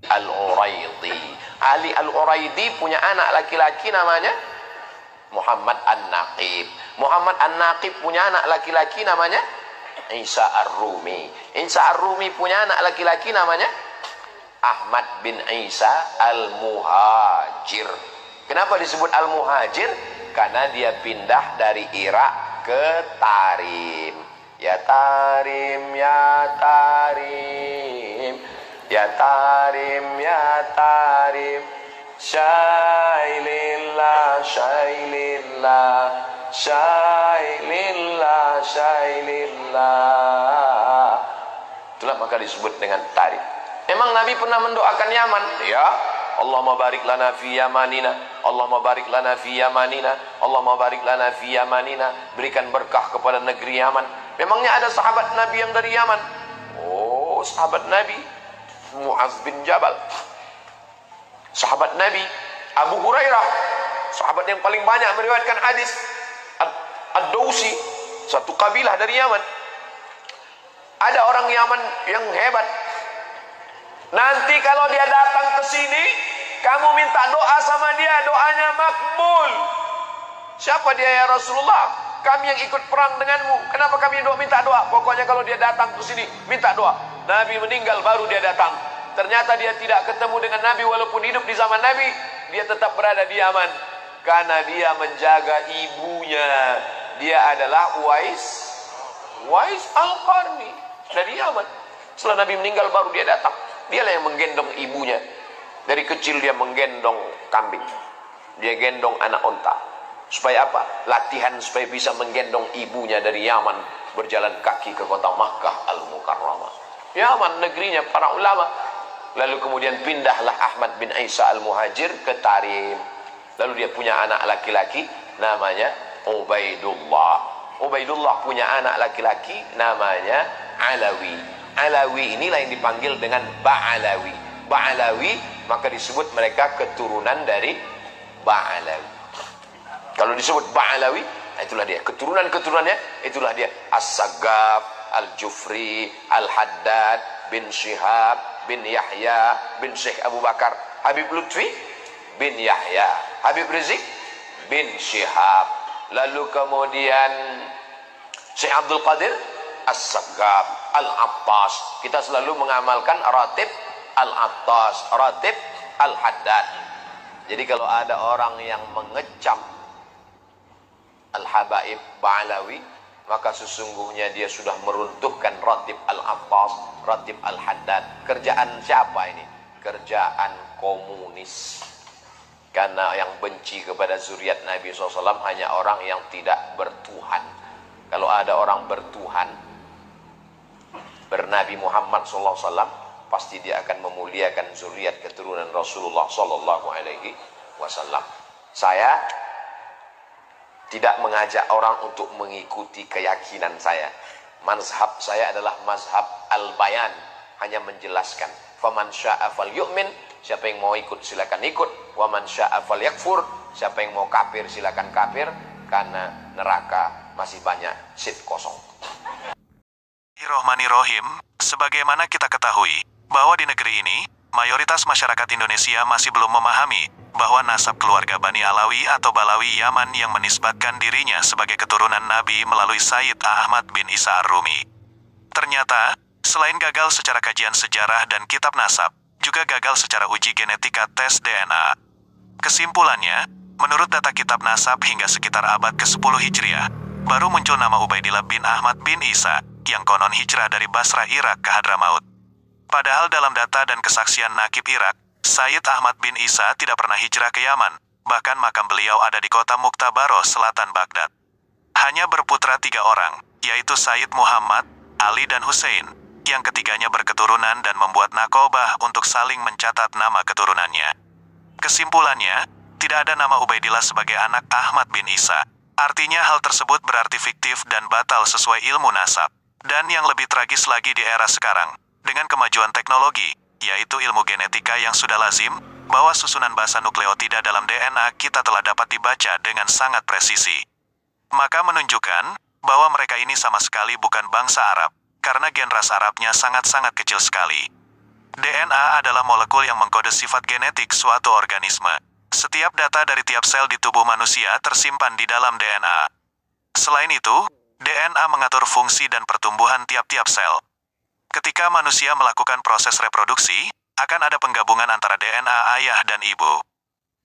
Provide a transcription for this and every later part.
Al-Uraidi. Ali Al-Uraidi punya anak laki-laki namanya Muhammad An-Naqib. Muhammad An-Naqib punya anak laki-laki namanya Isa Ar-Rumi. Isa Ar-Rumi punya anak laki-laki namanya Ahmad bin Isa Al-Muhajir. Kenapa disebut Al-Muhajir? Karena dia pindah dari Irak ke Tarim. Ya Tarim, ya Tarim, ya Tarim, ya Tarim, syailillah, syailillah, syailillah, syailillah. Itulah maka disebut dengan Tarim. Memang Nabi pernah mendoakan Yaman? Ya. Allahumma barik lana fi yamanina, Allahumma barik lana fi yamanina, Allahumma barik lana fi yamanina. Berikan berkah kepada negeri Yaman. Memangnya ada sahabat Nabi yang dari Yaman? Oh, sahabat Nabi Muaz bin Jabal, sahabat Nabi Abu Hurairah, sahabat yang paling banyak meriwayatkan hadis. Ad-Dausi, satu kabilah dari Yaman. Ada orang Yaman yang hebat. Nanti kalau dia datang ke sini, kamu minta doa sama dia, doanya makbul. Siapa dia ya Rasulullah? Kami yang ikut perang denganmu. Kenapa kami minta doa? Pokoknya kalau dia datang ke sini, minta doa. Nabi meninggal baru dia datang. Ternyata dia tidak ketemu dengan Nabi walaupun hidup di zaman Nabi. Dia tetap berada di Yaman. Karena dia menjaga ibunya. Dia adalah Uwais Al-Qarni dari Yaman. Setelah Nabi meninggal baru dia datang. Dialah yang menggendong ibunya. Dari kecil dia menggendong kambing. Dia gendong anak onta. Supaya apa? Latihan supaya bisa menggendong ibunya dari Yaman. Berjalan kaki ke kota Makkah Al-Mukarramah. Yaman negerinya para ulama. Lalu kemudian pindahlah Ahmad bin Isa Al-Muhajir ke Tarim. Lalu dia punya anak laki-laki namanya Ubaidullah. Ubaidullah punya anak laki-laki namanya Alawi. Alawi inilah yang dipanggil dengan Ba'alawi. Ba'alawi maka disebut mereka keturunan dari Ba'alawi. Kalau disebut Ba'alawi, itulah dia. Keturunan-keturunannya, itulah dia. As-Saggaf, Al-Jufri, Al-Haddad, bin Syihab, bin Yahya, bin Syekh Abu Bakar, Habib Lutfi, bin Yahya, Habib Rizik, bin Syihab. Lalu kemudian Syekh Abdul Qadir, As-Saggaf, Al-Attas. Kita selalu mengamalkan ratib Al-Attas, ratib Al-Haddad. Jadi kalau ada orang yang mengecam Al-Habaib Ba'alawi, maka sesungguhnya dia sudah meruntuhkan ratib Al-Attas, ratib Al-Haddad. Kerjaan siapa ini? Kerjaan komunis. Karena yang benci kepada zuriat Nabi SAW hanya orang yang tidak bertuhan. Kalau ada orang bertuhan, bernabi Muhammad SAW, pasti dia akan memuliakan zuriat keturunan Rasulullah SAW. Saya tidak mengajak orang untuk mengikuti keyakinan saya. Mazhab saya adalah mazhab al-bayan, hanya menjelaskan. Faman sya'a falyu'min, siapa yang mau ikut silakan ikut. Waman sya'a falyakfur, siapa yang mau kafir silakan kafir, karena neraka masih banyak seat kosong. Bismillahirrahmanirrahim. Sebagaimana kita ketahui bahwa di negeri ini mayoritas masyarakat Indonesia masih belum memahami bahwa nasab keluarga Bani Alawi atau Balawi Yaman yang menisbatkan dirinya sebagai keturunan Nabi melalui Sayyid Ahmad bin Isa Ar-Rumi. Ternyata, selain gagal secara kajian sejarah dan kitab nasab, juga gagal secara uji genetika tes DNA. Kesimpulannya, menurut data kitab nasab hingga sekitar abad ke-10 Hijriah, baru muncul nama Ubaidillah bin Ahmad bin Isa, yang konon hijrah dari Basrah Irak ke Hadramaut. Padahal dalam data dan kesaksian Nakib Irak, Sayyid Ahmad bin Isa tidak pernah hijrah ke Yaman, bahkan makam beliau ada di kota Muktabaro, selatan Baghdad. Hanya berputra 3 orang, yaitu Sayyid Muhammad, Ali dan Hussein, yang ketiganya berketurunan dan membuat nakobah untuk saling mencatat nama keturunannya. Kesimpulannya, tidak ada nama Ubaidillah sebagai anak Ahmad bin Isa. Artinya hal tersebut berarti fiktif dan batal sesuai ilmu nasab. Dan yang lebih tragis lagi di era sekarang, dengan kemajuan teknologi, yaitu ilmu genetika yang sudah lazim, bahwa susunan basa nukleotida dalam DNA kita telah dapat dibaca dengan sangat presisi. Maka menunjukkan bahwa mereka ini sama sekali bukan bangsa Arab, karena gen ras Arabnya sangat-sangat kecil sekali. DNA adalah molekul yang mengkode sifat genetik suatu organisme. Setiap data dari tiap sel di tubuh manusia tersimpan di dalam DNA. Selain itu, DNA mengatur fungsi dan pertumbuhan tiap-tiap sel. Ketika manusia melakukan proses reproduksi, akan ada penggabungan antara DNA ayah dan ibu.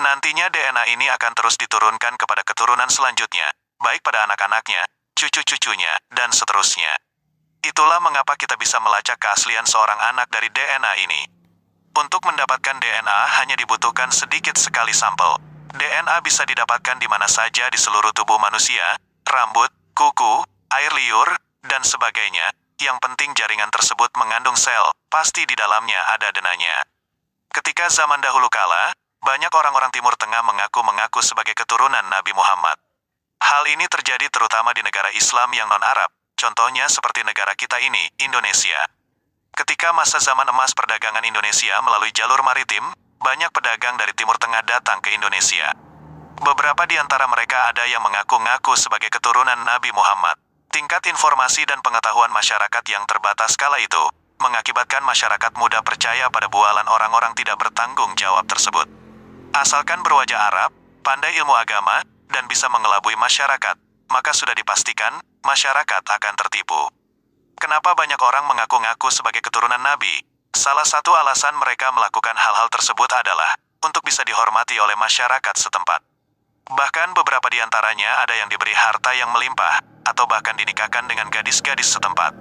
Nantinya DNA ini akan terus diturunkan kepada keturunan selanjutnya, baik pada anak-anaknya, cucu-cucunya, dan seterusnya. Itulah mengapa kita bisa melacak keaslian seorang anak dari DNA ini. Untuk mendapatkan DNA hanya dibutuhkan sedikit sekali sampel. DNA bisa didapatkan di mana saja di seluruh tubuh manusia, rambut, kuku, air liur, dan sebagainya. Yang penting jaringan tersebut mengandung sel, pasti di dalamnya ada DNA. Ketika zaman dahulu kala, banyak orang-orang Timur Tengah mengaku sebagai keturunan Nabi Muhammad. Hal ini terjadi terutama di negara Islam yang non-Arab, contohnya seperti negara kita ini, Indonesia. Ketika masa zaman emas perdagangan Indonesia melalui jalur maritim, banyak pedagang dari Timur Tengah datang ke Indonesia. Beberapa di antara mereka ada yang mengaku-ngaku sebagai keturunan Nabi Muhammad. Tingkat informasi dan pengetahuan masyarakat yang terbatas kala itu, mengakibatkan masyarakat mudah percaya pada bualan orang-orang tidak bertanggung jawab tersebut. Asalkan berwajah Arab, pandai ilmu agama, dan bisa mengelabui masyarakat, maka sudah dipastikan, masyarakat akan tertipu. Kenapa banyak orang mengaku-ngaku sebagai keturunan Nabi? Salah satu alasan mereka melakukan hal-hal tersebut adalah untuk bisa dihormati oleh masyarakat setempat. Bahkan beberapa di antaranya ada yang diberi harta yang melimpah, atau bahkan dinikahkan dengan gadis-gadis setempat.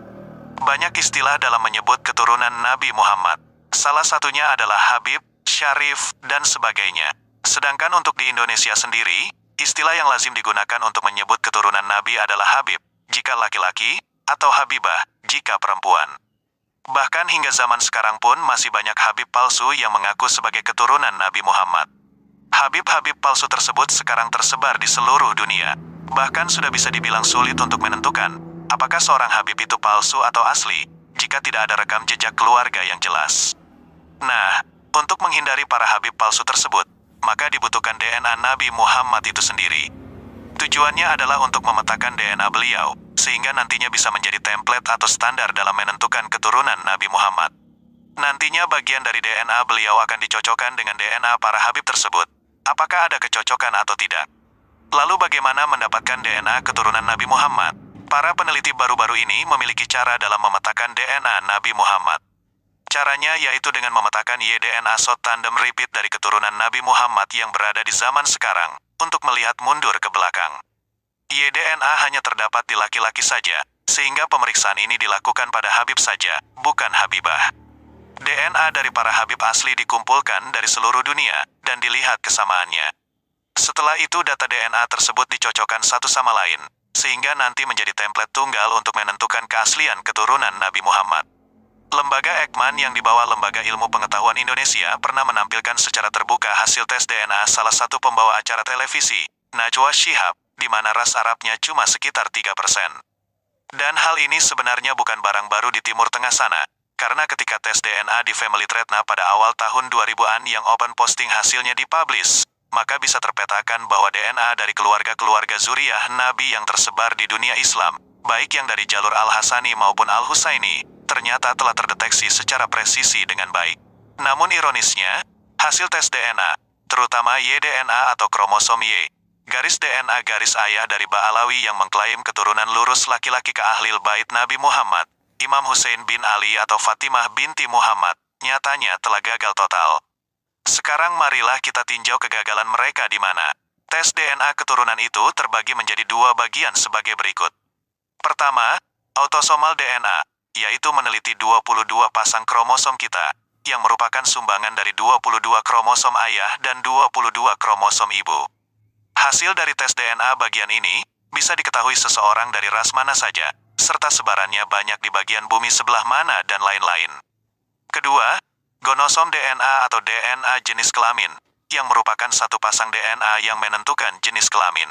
Banyak istilah dalam menyebut keturunan Nabi Muhammad. Salah satunya adalah Habib, Syarif, dan sebagainya. Sedangkan untuk di Indonesia sendiri, istilah yang lazim digunakan untuk menyebut keturunan Nabi adalah Habib, jika laki-laki, atau Habibah, jika perempuan. Bahkan hingga zaman sekarang pun masih banyak Habib palsu yang mengaku sebagai keturunan Nabi Muhammad. Habib-habib palsu tersebut sekarang tersebar di seluruh dunia. Bahkan sudah bisa dibilang sulit untuk menentukan, apakah seorang Habib itu palsu atau asli, jika tidak ada rekam jejak keluarga yang jelas. Nah, untuk menghindari para Habib palsu tersebut, maka dibutuhkan DNA Nabi Muhammad itu sendiri. Tujuannya adalah untuk memetakan DNA beliau, sehingga nantinya bisa menjadi template atau standar dalam menentukan keturunan Nabi Muhammad. Nantinya bagian dari DNA beliau akan dicocokkan dengan DNA para Habib tersebut. Apakah ada kecocokan atau tidak? Lalu bagaimana mendapatkan DNA keturunan Nabi Muhammad? Para peneliti baru-baru ini memiliki cara dalam memetakan DNA Nabi Muhammad. Caranya yaitu dengan memetakan Y-DNA short tandem repeat dari keturunan Nabi Muhammad yang berada di zaman sekarang, untuk melihat mundur ke belakang. Y-DNA hanya terdapat di laki-laki saja, sehingga pemeriksaan ini dilakukan pada Habib saja, bukan Habibah. DNA dari para Habib asli dikumpulkan dari seluruh dunia, dan dilihat kesamaannya. Setelah itu data DNA tersebut dicocokkan satu sama lain, sehingga nanti menjadi template tunggal untuk menentukan keaslian keturunan Nabi Muhammad. Lembaga Eijkman yang dibawa Lembaga Ilmu Pengetahuan Indonesia pernah menampilkan secara terbuka hasil tes DNA salah satu pembawa acara televisi, Najwa Shihab, di mana ras Arabnya cuma sekitar 3%. Dan hal ini sebenarnya bukan barang baru di Timur Tengah sana, karena ketika tes DNA di Family Trade pada awal tahun 2000-an yang open posting hasilnya dipublish, maka bisa terpetakan bahwa DNA dari keluarga-keluarga zuriyah Nabi yang tersebar di dunia Islam, baik yang dari jalur Al-Hasani maupun Al-Husaini, ternyata telah terdeteksi secara presisi dengan baik. Namun ironisnya, hasil tes DNA, terutama Y-DNA atau kromosom Y, garis DNA garis ayah dari Ba'alawi yang mengklaim keturunan lurus laki-laki ke Ahlil Bait Nabi Muhammad, Imam Hussein bin Ali atau Fatimah binti Muhammad, nyatanya telah gagal total. Sekarang marilah kita tinjau kegagalan mereka di mana. Tes DNA keturunan itu terbagi menjadi dua bagian sebagai berikut. Pertama, autosomal DNA, yaitu meneliti 22 pasang kromosom kita, yang merupakan sumbangan dari 22 kromosom ayah dan 22 kromosom ibu. Hasil dari tes DNA bagian ini, bisa diketahui seseorang dari ras mana saja, serta sebarannya banyak di bagian bumi sebelah mana dan lain-lain. Kedua, gonosom DNA atau DNA jenis kelamin, yang merupakan satu pasang DNA yang menentukan jenis kelamin.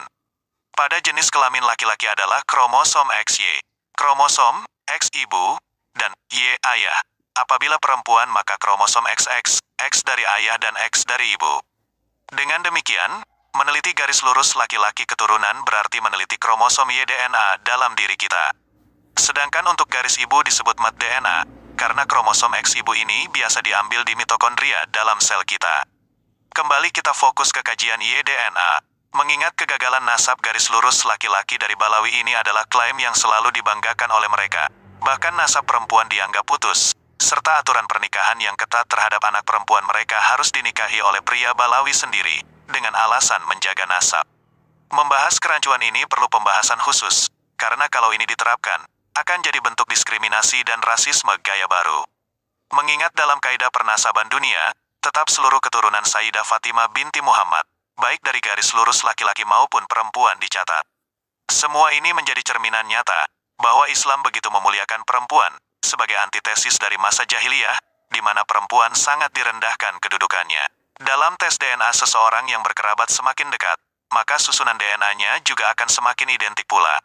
Pada jenis kelamin laki-laki adalah kromosom XY, kromosom X ibu, dan Y ayah. Apabila perempuan maka kromosom XX, X dari ayah dan X dari ibu. Dengan demikian, meneliti garis lurus laki-laki keturunan berarti meneliti kromosom Y-DNA dalam diri kita. Sedangkan untuk garis ibu disebut mat DNA, karena kromosom X ibu ini biasa diambil di mitokondria dalam sel kita. Kembali kita fokus ke kajian Y-DNA. Mengingat kegagalan nasab garis lurus laki-laki dari Balawi ini adalah klaim yang selalu dibanggakan oleh mereka. Bahkan nasab perempuan dianggap putus, serta aturan pernikahan yang ketat terhadap anak perempuan mereka harus dinikahi oleh pria Balawi sendiri, dengan alasan menjaga nasab. Membahas kerancuan ini perlu pembahasan khusus, karena kalau ini diterapkan, akan jadi bentuk diskriminasi dan rasisme gaya baru. Mengingat dalam kaidah pernasaban dunia, tetap seluruh keturunan Sayyidah Fatimah binti Muhammad, baik dari garis lurus laki-laki maupun perempuan dicatat. Semua ini menjadi cerminan nyata, bahwa Islam begitu memuliakan perempuan, sebagai antitesis dari masa jahiliyah, di mana perempuan sangat direndahkan kedudukannya. Dalam tes DNA seseorang yang berkerabat semakin dekat, maka susunan DNA-nya juga akan semakin identik pula.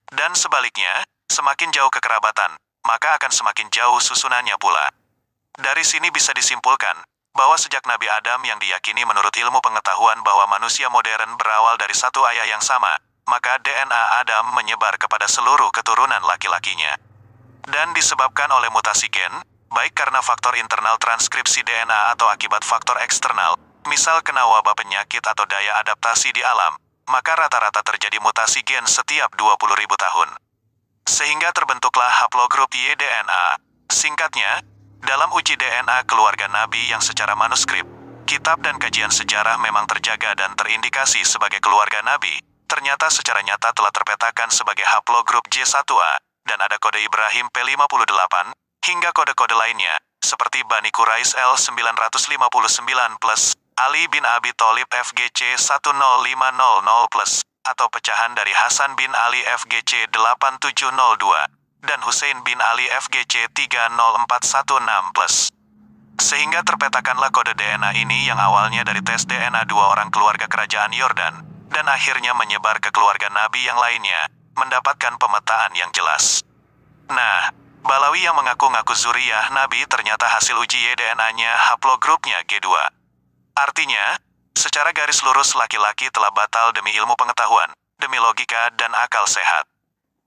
Dan sebaliknya, semakin jauh kekerabatan, maka akan semakin jauh susunannya pula. Dari sini bisa disimpulkan, bahwa sejak Nabi Adam yang diyakini menurut ilmu pengetahuan bahwa manusia modern berawal dari satu ayah yang sama, maka DNA Adam menyebar kepada seluruh keturunan laki-lakinya. Dan disebabkan oleh mutasi gen, baik karena faktor internal transkripsi DNA atau akibat faktor eksternal, misal kena wabah penyakit atau daya adaptasi di alam, maka rata-rata terjadi mutasi gen setiap 20.000 tahun. Sehingga terbentuklah haplogrup Y-DNA. Singkatnya, dalam uji DNA keluarga Nabi yang secara manuskrip, kitab dan kajian sejarah memang terjaga dan terindikasi sebagai keluarga Nabi, ternyata secara nyata telah terpetakan sebagai haplogrup J1A, dan ada kode Ibrahim P58, hingga kode-kode lainnya, seperti Bani Quraisy L959+, Ali bin Abi Thalib FGC 10500+, atau pecahan dari Hasan bin Ali FGC 8702. dan Hussein bin Ali FGC 30416+. Sehingga terpetakanlah kode DNA ini yang awalnya dari tes DNA dua orang keluarga kerajaan Yordan, dan akhirnya menyebar ke keluarga Nabi yang lainnya, mendapatkan pemetaan yang jelas. Nah, Balawi yang mengaku-ngaku zuriyah Nabi ternyata hasil uji Y-DNA-nya haplogrupnya G2. Artinya, secara garis lurus laki-laki telah batal demi ilmu pengetahuan, demi logika dan akal sehat.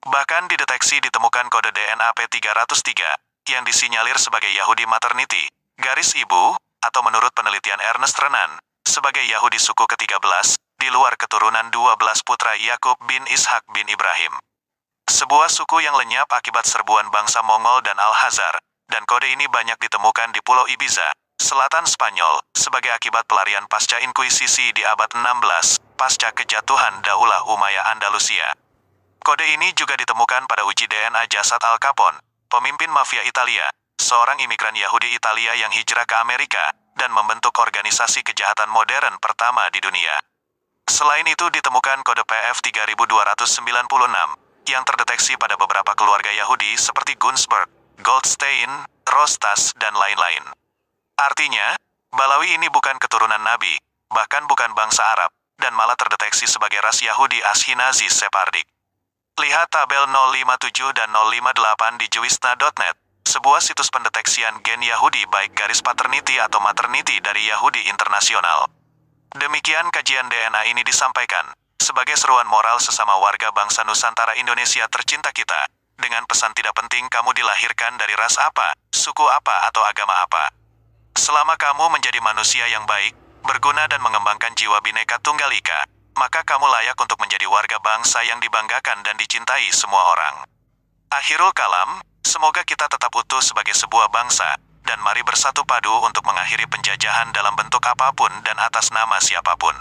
Bahkan dideteksi ditemukan kode DNA P303, yang disinyalir sebagai Yahudi maternity, garis ibu, atau menurut penelitian Ernest Renan, sebagai Yahudi suku ke-13, di luar keturunan 12 putra Yakub bin Ishak bin Ibrahim. Sebuah suku yang lenyap akibat serbuan bangsa Mongol dan Al-Hazar, dan kode ini banyak ditemukan di Pulau Ibiza, selatan Spanyol, sebagai akibat pelarian pasca Inkuisisi di abad 16, pasca kejatuhan Daulah Umayyah Andalusia. Kode ini juga ditemukan pada uji DNA jasad Al Capone, pemimpin mafia Italia, seorang imigran Yahudi Italia yang hijrah ke Amerika, dan membentuk organisasi kejahatan modern pertama di dunia. Selain itu ditemukan kode PF 3296, yang terdeteksi pada beberapa keluarga Yahudi seperti Gunsberg, Goldstein, Rostas, dan lain-lain. Artinya, Balawi ini bukan keturunan Nabi, bahkan bukan bangsa Arab, dan malah terdeteksi sebagai ras Yahudi Ashkenazi Sephardic. Lihat tabel 057 dan 058 di Jewisna.net, sebuah situs pendeteksian gen Yahudi baik garis paternity atau maternity dari Yahudi internasional. Demikian kajian DNA ini disampaikan, sebagai seruan moral sesama warga bangsa Nusantara Indonesia tercinta kita, dengan pesan tidak penting kamu dilahirkan dari ras apa, suku apa atau agama apa. Selama kamu menjadi manusia yang baik, berguna dan mengembangkan jiwa Bhinneka Tunggal Ika, maka kamu layak untuk menjadi warga bangsa yang dibanggakan dan dicintai semua orang. Akhirul kalam, semoga kita tetap utuh sebagai sebuah bangsa, dan mari bersatu padu untuk mengakhiri penjajahan dalam bentuk apapun dan atas nama siapapun.